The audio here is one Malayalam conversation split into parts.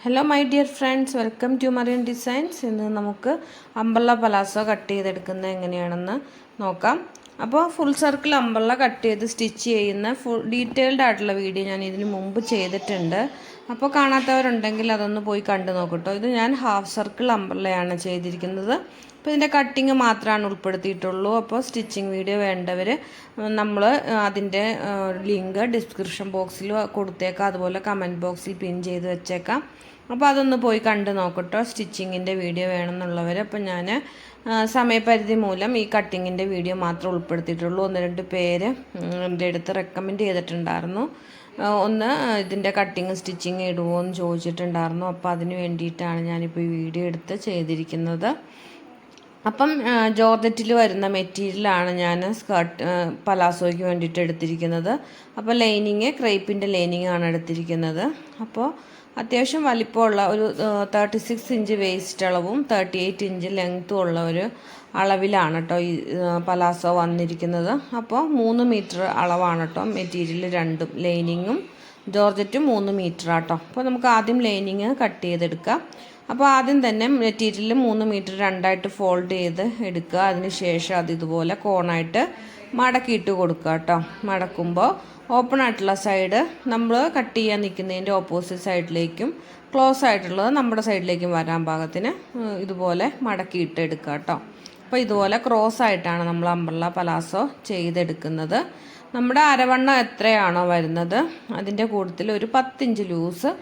Hello my dear friends, welcome to Mariyan designs. ഇന്ന് നമുക്ക് അംബ്രല്ല പലാസോ കട്ട് ചെയ്തെടുക്കുന്നത് എങ്ങനെയാണെന്ന് നോക്കാം. അപ്പോൾ ഫുൾ സർക്കിൾ അംബ്രല്ല കട്ട് ചെയ്ത് സ്റ്റിച്ച് ചെയ്യുന്ന ഡീറ്റെയിൽഡ് ആയിട്ടുള്ള വീഡിയോ ഞാൻ ഇതിന് മുമ്പ് ചെയ്തിട്ടുണ്ട്. അപ്പോൾ കാണാത്തവരുണ്ടെങ്കിൽ അതൊന്ന് പോയി കണ്ടു നോക്കട്ടോ. ഇത് ഞാൻ ഹാഫ് സർക്കിൾ അംബ്രല്ലയാണ് ചെയ്തിരിക്കുന്നത്. അപ്പോൾ ഇതിൻ്റെ കട്ടിങ് മാത്രമാണ് ഉൾപ്പെടുത്തിയിട്ടുള്ളൂ. അപ്പോൾ സ്റ്റിച്ചിങ് വീഡിയോ വേണ്ടവർ നമ്മൾ അതിൻ്റെ ലിങ്ക് ഡിസ്ക്രിപ്ഷൻ ബോക്സിൽ കൊടുത്തേക്കാം, അതുപോലെ കമൻറ്റ് ബോക്സിൽ പിൻ ചെയ്ത് വെച്ചേക്കാം. അപ്പോൾ അതൊന്ന് പോയി കണ്ടു നോക്കട്ടോ, സ്റ്റിച്ചിങ്ങിൻ്റെ വീഡിയോ വേണമെന്നുള്ളവർ. അപ്പോൾ ഞാൻ സമയപരിധി മൂലം ഈ കട്ടിങ്ങിൻ്റെ വീഡിയോ മാത്രമേ ഉൾപ്പെടുത്തിയിട്ടുള്ളൂ. 1-2 പേര് എൻ്റെ അടുത്ത് റെക്കമെൻഡ് ചെയ്തിട്ടുണ്ടായിരുന്നു. ഒന്ന് ഇതിൻ്റെ കട്ടിങ് സ്റ്റിച്ചിങ് ഇടുമോ എന്ന് ചോദിച്ചിട്ടുണ്ടായിരുന്നു. അപ്പോൾ അതിന് വേണ്ടിയിട്ടാണ് ഞാനിപ്പോൾ ഈ വീഡിയോ എടുത്ത് ചെയ്തിരിക്കുന്നത്. അപ്പം ജോർജറ്റിൽ വരുന്ന മെറ്റീരിയലാണ് ഞാൻ പലാസോയ്ക്ക് വേണ്ടിയിട്ട് എടുത്തിരിക്കുന്നത്. അപ്പോൾ ലൈനിങ് ക്രേപ്പിൻ്റെ ലൈനിങ് ആണ് എടുത്തിരിക്കുന്നത്. അപ്പോൾ അത്യാവശ്യം വലിപ്പമുള്ള ഒരു 36 ഇഞ്ച് വേസ്റ്റ് അളവും 38 ഇഞ്ച് ലെങ്ത്തും ഉള്ള ഒരു അളവിലാണ് കേട്ടോ ഈ പലാസോ വന്നിരിക്കുന്നത്. അപ്പോൾ 3 മീറ്റർ അളവാണ് കേട്ടോ മെറ്റീരിയൽ രണ്ടും, ലൈനിങ്ങും ജോർജറ്റും 3 മീറ്റർ ആട്ടോ. അപ്പോൾ നമുക്ക് ആദ്യം ലൈനിങ് കട്ട് ചെയ്തെടുക്കാം. അപ്പോൾ ആദ്യം തന്നെ മെറ്റീരിയൽ 3 മീറ്റർ രണ്ടായിട്ട് ഫോൾഡ് ചെയ്ത് എടുക്കുക. അതിന് ശേഷം അത് ഇതുപോലെ കോണായിട്ട് മടക്കിയിട്ട് കൊടുക്കുക കേട്ടോ. മടക്കുമ്പോൾ ഓപ്പൺ ആയിട്ടുള്ള സൈഡ് നമ്മൾ കട്ട് ചെയ്യാൻ നിൽക്കുന്നതിൻ്റെ ഓപ്പോസിറ്റ് സൈഡിലേക്കും ക്ലോസ് ആയിട്ടുള്ളത് നമ്മുടെ സൈഡിലേക്കും വരാൻ പാകത്തിന് ഇതുപോലെ മടക്കിയിട്ട് എടുക്കുക കേട്ടോ. അപ്പോൾ ഇതുപോലെ ക്രോസ് ആയിട്ടാണ് നമ്മൾ അംബ്രല്ല പലാസോ ചെയ്തെടുക്കുന്നത്. നമ്മുടെ അരവണ്ണം എത്രയാണോ വരുന്നത് അതിൻ്റെ കൂട്ടത്തിൽ ഒരു 10 ഇഞ്ച് ലൂസ്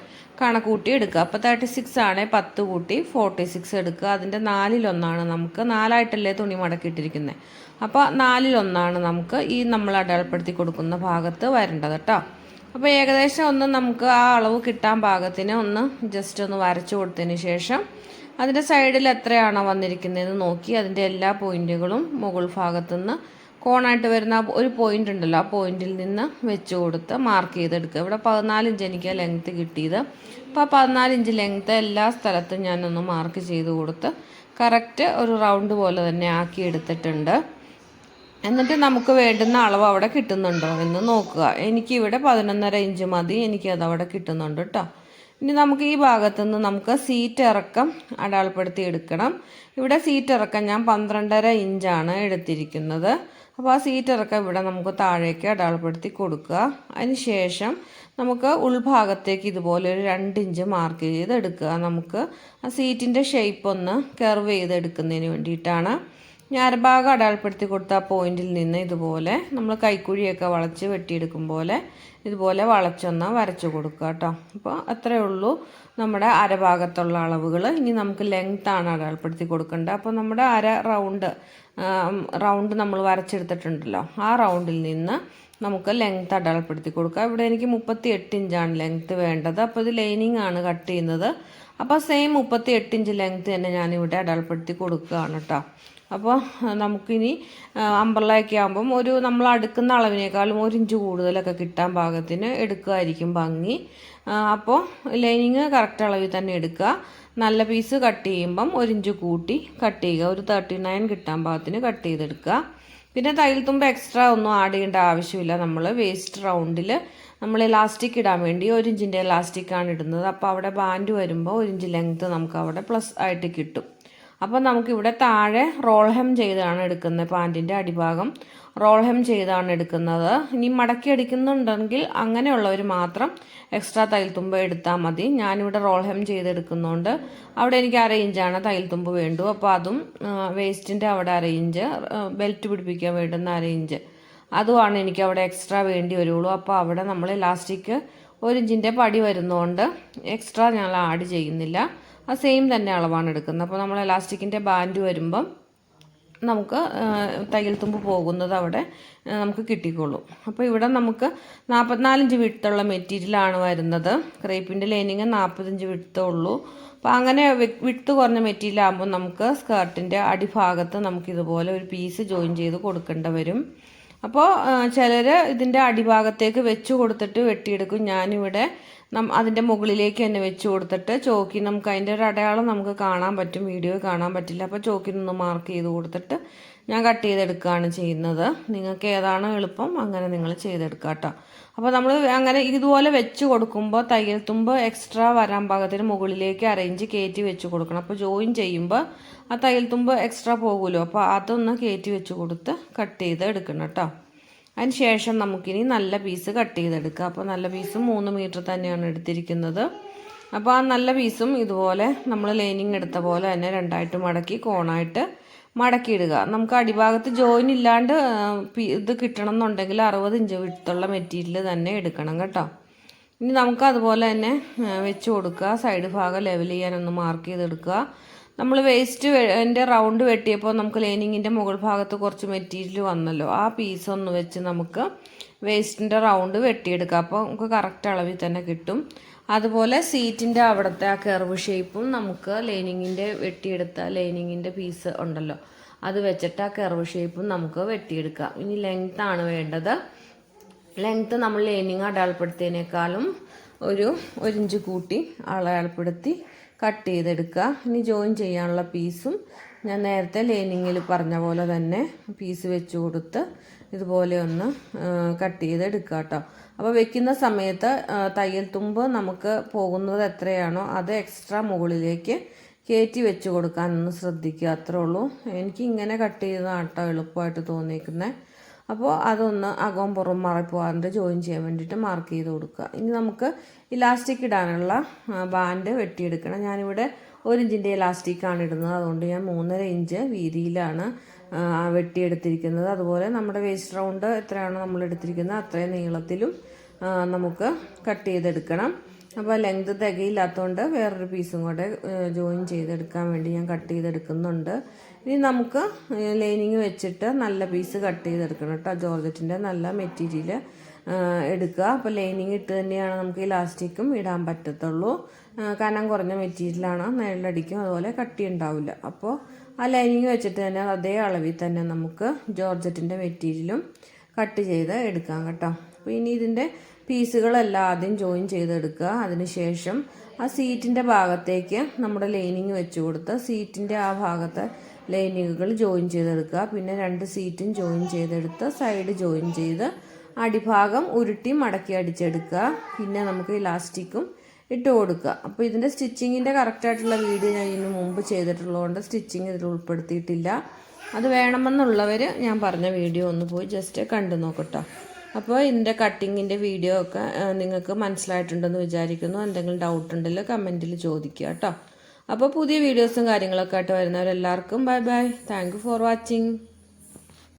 കണക്കൂട്ടി എടുക്കുക. അപ്പോൾ 36 ആണെങ്കിൽ 10 കൂട്ടി 46 എടുക്കുക. അതിൻ്റെ 4/1 നമുക്ക്, 4ആയിട്ടല്ലേ തുണി മടക്കിയിട്ടിരിക്കുന്നത്, അപ്പോൾ 4/1 നമുക്ക് ഈ നമ്മൾ അടയാളപ്പെടുത്തി കൊടുക്കുന്ന ഭാഗത്ത് വരേണ്ടത് കേട്ടോ. അപ്പോൾ ഏകദേശം ഒന്ന് നമുക്ക് ആ അളവ് കിട്ടാൻ പാകത്തിന് ഒന്ന് ജസ്റ്റ് ഒന്ന് വരച്ചു കൊടുത്തതിന് ശേഷം അതിൻ്റെ സൈഡിൽ എത്രയാണോ വന്നിരിക്കുന്നതെന്ന് നോക്കി അതിൻ്റെ എല്ലാ പോയിൻറ്റുകളും മുകൾ ഭാഗത്തുനിന്ന് കോണായിട്ട് വരുന്ന ഒരു പോയിൻ്റ് ഉണ്ടല്ലോ, ആ പോയിന്റിൽ നിന്ന് വെച്ച് കൊടുത്ത് മാർക്ക് ചെയ്തെടുക്കുക. ഇവിടെ 14 ഇഞ്ച് എനിക്ക് ലെങ്ത്ത് കിട്ടിയത്. അപ്പോൾ 14 ഇഞ്ച് ലെങ്ത്ത് എല്ലാ സ്ഥലത്തും ഞാനൊന്ന് മാർക്ക് ചെയ്ത് കൊടുത്ത് കറക്റ്റ് ഒരു റൗണ്ട് പോലെ തന്നെ ആക്കി എടുത്തിട്ടുണ്ട്. എന്നിട്ട് നമുക്ക് വേണ്ടുന്ന അളവ് അവിടെ കിട്ടുന്നുണ്ടോ എന്ന് നോക്കുക. എനിക്കിവിടെ 11.5 ഇഞ്ച് മതി, എനിക്കത് അവിടെ കിട്ടുന്നുണ്ട് കേട്ടോ. ഇനി നമുക്ക് ഈ ഭാഗത്തുനിന്ന് നമുക്ക് സീറ്റ് ഇറക്കം അടയാളപ്പെടുത്തി എടുക്കണം. ഇവിടെ സീറ്റ് ഇറക്കം ഞാൻ 12.5 ഇഞ്ചാണ് എടുത്തിരിക്കുന്നത്. അപ്പോൾ ആ സീറ്റ് ഇറക്കം ഇവിടെ നമുക്ക് താഴേക്ക് അടയാളപ്പെടുത്തി കൊടുക്കുക. അതിന് ശേഷം നമുക്ക് ഉൾഭാഗത്തേക്ക് ഇതുപോലെ ഒരു 2 ഇഞ്ച് മാർക്ക് ചെയ്തെടുക്കുക. നമുക്ക് ആ സീറ്റിൻ്റെ ഷേപ്പ് ഒന്ന് കർവ് ചെയ്തെടുക്കുന്നതിന് വേണ്ടിയിട്ടാണ്. ഞാരഭാഗം അടയാളപ്പെടുത്തി കൊടുത്ത ആ പോയിന്റിൽ നിന്ന് ഇതുപോലെ നമ്മൾ കൈക്കുഴിയൊക്കെ വളച്ച് വെട്ടിയെടുക്കും പോലെ ഇതുപോലെ വളച്ചൊന്ന് വരച്ചു കൊടുക്കുക കേട്ടോ. അപ്പോൾ അത്രയേ ഉള്ളൂ നമ്മുടെ അരഭാഗത്തുള്ള അളവുകൾ. ഇനി നമുക്ക് ലെങ്ത്താണ് അടയാളപ്പെടുത്തി കൊടുക്കേണ്ടത്. അപ്പോൾ നമ്മുടെ റൗണ്ട് നമ്മൾ വരച്ചെടുത്തിട്ടുണ്ടല്ലോ, ആ റൗണ്ടിൽ നിന്ന് നമുക്ക് ലെങ്ത്ത് അടയാളപ്പെടുത്തി കൊടുക്കുക. ഇവിടെ എനിക്ക് 38 ഇഞ്ചാണ് ലെങ്ത്ത് വേണ്ടത്. അപ്പോൾ ഇത് ലൈനിങ് ആണ് കട്ട് ചെയ്യുന്നത്. അപ്പോൾ സെയിം 38 ഇഞ്ച് ലെങ്ത്ത് തന്നെ ഞാനിവിടെ അടയാളപ്പെടുത്തി കൊടുക്കുകയാണ് കേട്ടോ. അപ്പോൾ നമുക്കിനി അംബ്രല്ലയൊക്കെ ആകുമ്പം ഒരു നമ്മൾ അടുക്കുന്ന അളവിനേക്കാളും 1 ഇഞ്ച് കൂടുതലൊക്കെ കിട്ടാൻ പാകത്തിന് എടുക്കുകയായിരിക്കും ഭംഗി. അപ്പോൾ ലൈനിങ് കറക്റ്റ് അളവിൽ തന്നെ എടുക്കുക. നല്ല പീസ് കട്ട് ചെയ്യുമ്പം 1 ഇഞ്ച് കൂട്ടി കട്ട് ചെയ്യുക. ഒരു 39 കിട്ടാൻ പാകത്തിന് കട്ട് ചെയ്തെടുക്കുക. പിന്നെ തയ്യൽ തുമ്പ് എക്സ്ട്രാ ഒന്നും ആഡ് ചെയ്യേണ്ട ആവശ്യമില്ല. നമ്മൾ വേസ്റ്റ് റൗണ്ടിൽ നമ്മൾ ഇലാസ്റ്റിക് ഇടാൻ വേണ്ടി 1 ഇഞ്ചിൻ്റെ ഇലാസ്റ്റിക്കാണ് ഇടുന്നത്. അപ്പോൾ അവിടെ ബാൻഡ് വരുമ്പോൾ 1 ഇഞ്ച് ലെങ്ത്ത് നമുക്ക് അവിടെ പ്ലസ് ആയിട്ട് കിട്ടും. അപ്പോൾ നമുക്കിവിടെ താഴെ റോൾ ഹെം ചെയ്താണ് എടുക്കുന്നത്. പാൻറ്റിൻ്റെ അടിഭാഗം റോൾ ഹെം ചെയ്താണ് എടുക്കുന്നത്. ഇനി മടക്കി അടിക്കുന്നുണ്ടെങ്കിൽ അങ്ങനെയുള്ളവർ മാത്രം എക്സ്ട്രാ തയ്യൽ തുമ്പ് എടുത്താൽ മതി. ഞാനിവിടെ റോൾ ഹെം ചെയ്തെടുക്കുന്നതുകൊണ്ട് അവിടെ എനിക്ക് 1/2 ഇഞ്ചാണ് തയ്യൽ തുമ്പ് വേണ്ടു. അപ്പോൾ അതും വേസ്റ്റിൻ്റെ അവിടെ 1/2 ഇഞ്ച്, ബെൽറ്റ് പിടിപ്പിക്കാൻ വേണ്ടുന്ന 1/2 ഇഞ്ച് അതുമാണ് എനിക്ക് അവിടെ എക്സ്ട്രാ വേണ്ടി വരുള്ളൂ. അപ്പോൾ അവിടെ നമ്മൾ ഇലാസ്റ്റിക് 1 ഇഞ്ചിൻ്റെ പടി വരുന്നതുകൊണ്ട് എക്സ്ട്രാ ഞങ്ങൾ ആഡ് ചെയ്യുന്നില്ല. ആ സെയിം തന്നെ അളവാണ് എടുക്കുന്നത്. അപ്പോൾ നമ്മൾ ഇലാസ്റ്റിക്കിൻ്റെ ബാൻഡ് വരുമ്പം നമുക്ക് തയ്യൽ തുമ്പ് പോകുന്നത് അവിടെ നമുക്ക് കിട്ടിക്കോളും. അപ്പോൾ ഇവിടെ നമുക്ക് 44 ഇഞ്ച് വിട്ടുള്ള മെറ്റീരിയലാണ് വരുന്നത്. ക്രേപ്പിൻ്റെ ലൈനിങ് 40 ഇഞ്ച് വിട്ടേ ഉള്ളൂ. അപ്പോൾ അങ്ങനെ വിട്ട് കുറഞ്ഞ മെറ്റീരിയൽ ആകുമ്പോൾ നമുക്ക് സ്കേർട്ടിൻ്റെ അടിഭാഗത്ത് നമുക്കിതുപോലെ ഒരു പീസ് ജോയിൻ ചെയ്ത് കൊടുക്കേണ്ടി വരും. അപ്പോൾ ചിലർ ഇതിൻ്റെ അടിഭാഗത്തേക്ക് വെച്ച് കൊടുത്തിട്ട് വെട്ടിയെടുക്കും. ഞാനിവിടെ അതിൻ്റെ മുകളിലേക്ക് തന്നെ വെച്ച് കൊടുത്തിട്ട് ചോക്കി നമുക്ക് അതിൻ്റെ ഒരു അടയാളം നമുക്ക് കാണാൻ പറ്റും, വീഡിയോ കാണാൻ പറ്റില്ല. അപ്പോൾ ചോക്കിനൊന്ന് മാർക്ക് ചെയ്ത് കൊടുത്തിട്ട് ഞാൻ കട്ട് ചെയ്തെടുക്കുകയാണ് ചെയ്യുന്നത്. നിങ്ങൾക്ക് ഏതാണോ എളുപ്പം അങ്ങനെ നിങ്ങൾ ചെയ്തെടുക്കുക കേട്ടോ. അപ്പോൾ നമ്മൾ അങ്ങനെ ഇതുപോലെ വെച്ച് കൊടുക്കുമ്പോൾ തയ്യൽ തുമ്പ് എക്സ്ട്രാ വരാൻ പാകത്തിന് മുകളിലേക്ക് അറേഞ്ച് കയറ്റി വെച്ച് കൊടുക്കണം. അപ്പോൾ ജോയിൻ ചെയ്യുമ്പോൾ ആ തയ്യൽ തുമ്പ് എക്സ്ട്രാ പോകുമല്ലോ, അപ്പോൾ അതൊന്ന് കയറ്റി വെച്ച് കൊടുത്ത് കട്ട് ചെയ്ത് എടുക്കണം കേട്ടോ. അതിന് ശേഷം നമുക്കിനി നല്ല പീസ് കട്ട് ചെയ്തെടുക്കുക. അപ്പോൾ നല്ല പീസ് 3 മീറ്റർ തന്നെയാണ് എടുത്തിരിക്കുന്നത്. അപ്പോൾ ആ നല്ല പീസും ഇതുപോലെ നമ്മൾ ലൈനിങ് എടുത്ത പോലെ തന്നെ രണ്ടായിട്ട് മടക്കി കോണായിട്ട് മടക്കിയിടുക. നമുക്ക് അടിഭാഗത്ത് ജോയിൻ ഇല്ലാണ്ട് ഇത് കിട്ടണം എന്നുണ്ടെങ്കിൽ 60 ഇഞ്ച് വിട്ടുള്ള മെറ്റീരിയൽ തന്നെ എടുക്കണം കേട്ടോ. ഇനി നമുക്ക് അതുപോലെ തന്നെ വെച്ച് കൊടുക്കുക. സൈഡ് ഭാഗം ലെവൽ ചെയ്യാനൊന്ന് മാർക്ക് ചെയ്തെടുക്കുക. നമ്മൾ വേസ്റ്റ് റൗണ്ട് വെട്ടിയപ്പോൾ നമുക്ക് ലൈനിങ്ങിൻ്റെ മുകൾ ഭാഗത്ത് കുറച്ച് മെറ്റീരിയൽ വന്നല്ലോ, ആ പീസ് ഒന്ന് വെച്ച് നമുക്ക് വേസ്റ്റിൻ്റെ റൗണ്ട് വെട്ടിയെടുക്കുക. അപ്പോൾ നമുക്ക് കറക്റ്റ് അളവിൽ തന്നെ കിട്ടും. അതുപോലെ സീറ്റിൻ്റെ അവിടുത്തെ ആ കർവ് ഷേപ്പും നമുക്ക് ലൈനിങ്ങിൻ്റെ വെട്ടിയെടുത്ത ലൈനിങ്ങിൻ്റെ പീസ് ഉണ്ടല്ലോ അത് വെച്ചിട്ട് ആ കർവ് ഷേപ്പും നമുക്ക് വെട്ടിയെടുക്കാം. ഇനി ലെങ്ത് ആണ് വേണ്ടത്. ലെങ്ത്ത് നമ്മൾ ലൈനിങ് അടയാളപ്പെടുത്തിയതിനേക്കാളും ഒരു ഇഞ്ച് കൂട്ടി അടയാളപ്പെടുത്തി കട്ട് ചെയ്തെടുക്കുക. ഇനി ജോയിൻ ചെയ്യാനുള്ള പീസും ഞാൻ നേരത്തെ ലൈനിങ്ങിൽ പറഞ്ഞ പോലെ തന്നെ പീസ് വെച്ച് കൊടുത്ത് ഇതുപോലെ ഒന്ന് കട്ട് ചെയ്തെടുക്കുക കേട്ടോ. അപ്പോൾ വെക്കുന്ന സമയത്ത് തയ്യൽ തുമ്പ് നമുക്ക് പോകുന്നത് എത്രയാണോ അത് എക്സ്ട്രാ മുകളിലേക്ക് കയറ്റി വെച്ച് കൊടുക്കാനൊന്ന് ശ്രദ്ധിക്കുക. അത്രേ ഉള്ളൂ. എനിക്ക് ഇങ്ങനെ കട്ട് ചെയ്തതാണ് കേട്ടോ എളുപ്പമായിട്ട് തോന്നിയിരിക്കുന്നത്. അപ്പോൾ അതൊന്ന് അകവും പുറം മാറിപ്പോകാണ്ട് ജോയിൻ ചെയ്യാൻ വേണ്ടിയിട്ട് മാർക്ക് ചെയ്ത് കൊടുക്കുക. ഇനി നമുക്ക് ഇലാസ്റ്റിക് ഇടാനുള്ള ബാൻഡ് വെട്ടിയെടുക്കണം. ഞാനിവിടെ 1 ഇഞ്ചിൻ്റെ ഇലാസ്റ്റിക്കാണ് ഇടുന്നത്. അതുകൊണ്ട് ഞാൻ 3.5 ഇഞ്ച് വീതിയിലാണ് വെട്ടിയെടുത്തിരിക്കുന്നത്. അതുപോലെ നമ്മുടെ വേസ്റ്റ് റൗണ്ട് എത്രയാണോ നമ്മൾ എടുത്തിരിക്കുന്നത് അത്രയും നീളത്തിലും നമുക്ക് കട്ട് ചെയ്തെടുക്കണം. അപ്പോൾ ലെങ്ത് തികയില്ലാത്തതുകൊണ്ട് വേറൊരു പീസും കൂടെ ജോയിൻ ചെയ്തെടുക്കാൻ വേണ്ടി ഞാൻ കട്ട് ചെയ്തെടുക്കുന്നുണ്ട്. ഇനി നമുക്ക് ലൈനിങ് വെച്ചിട്ട് നല്ല പീസ് കട്ട് ചെയ്തെടുക്കണം കേട്ടോ. ജോർജറ്റിൻ്റെ നല്ല മെറ്റീരിയൽ എടുക്കുക. അപ്പോൾ ലൈനിങ് ഇട്ട് തന്നെയാണ് നമുക്ക് ഇലാസ്റ്റിക്കും ഇടാൻ പറ്റത്തുള്ളൂ. കനം കുറഞ്ഞ മെറ്റീരിയലാണ്, നേരിലടിക്കും, അതുപോലെ കട്ടി ഉണ്ടാവില്ല. അപ്പോൾ ആ ലൈനിങ് വെച്ചിട്ട് തന്നെ അതേ അളവിൽ തന്നെ നമുക്ക് ജോർജറ്റിൻ്റെ മെറ്റീരിയലും കട്ട് ചെയ്ത് എടുക്കാം കേട്ടോ. അപ്പോൾ ഇനി ഇതിൻ്റെ പീസുകളെല്ലാം ആദ്യം ജോയിൻ ചെയ്തെടുക്കുക. അതിനുശേഷം ആ സീറ്റിൻ്റെ ഭാഗത്തേക്ക് നമ്മുടെ ലൈനിങ് വെച്ച് കൊടുത്ത് സീറ്റിൻ്റെ ആ ഭാഗത്തെ ലൈനിങ്ങുകൾ ജോയിൻ ചെയ്തെടുക്കുക. പിന്നെ 2 സീറ്റും ജോയിൻ ചെയ്തെടുത്ത് സൈഡ് ജോയിൻ ചെയ്ത് അടിഭാഗം ഉരുട്ടി മടക്കി അടിച്ചെടുക്കുക. പിന്നെ നമുക്ക് ഇലാസ്റ്റിക്കും ഇട്ട് കൊടുക്കുക. അപ്പോൾ ഇതിൻ്റെ സ്റ്റിച്ചിങ്ങിൻ്റെ കറക്റ്റായിട്ടുള്ള വീഡിയോ ഞാൻ ഇതിന് മുമ്പ് ചെയ്തിട്ടുള്ളതുകൊണ്ട് സ്റ്റിച്ചിങ് ഇതിൽ ഉൾപ്പെടുത്തിയിട്ടില്ല. അത് വേണമെന്നുള്ളവർ ഞാൻ പറഞ്ഞ വീഡിയോ ഒന്ന് പോയി ജസ്റ്റ് കണ്ടു നോക്കട്ടോ. അപ്പോൾ ഇതിൻ്റെ കട്ടിങ്ങിൻ്റെ വീഡിയോ ഒക്കെ നിങ്ങൾക്ക് മനസ്സിലായിട്ടുണ്ടെന്ന് വിചാരിക്കുന്നു. എന്തെങ്കിലും ഡൗട്ട് ഉണ്ടെങ്കിൽ കമൻറ്റിൽ ചോദിക്കുക കേട്ടോ. അപ്പോൾ പുതിയ വീഡിയോസും കാര്യങ്ങളൊക്കെ ആയിട്ട് വരുന്നവരെല്ലാവർക്കും bye bye. Thank you for watching.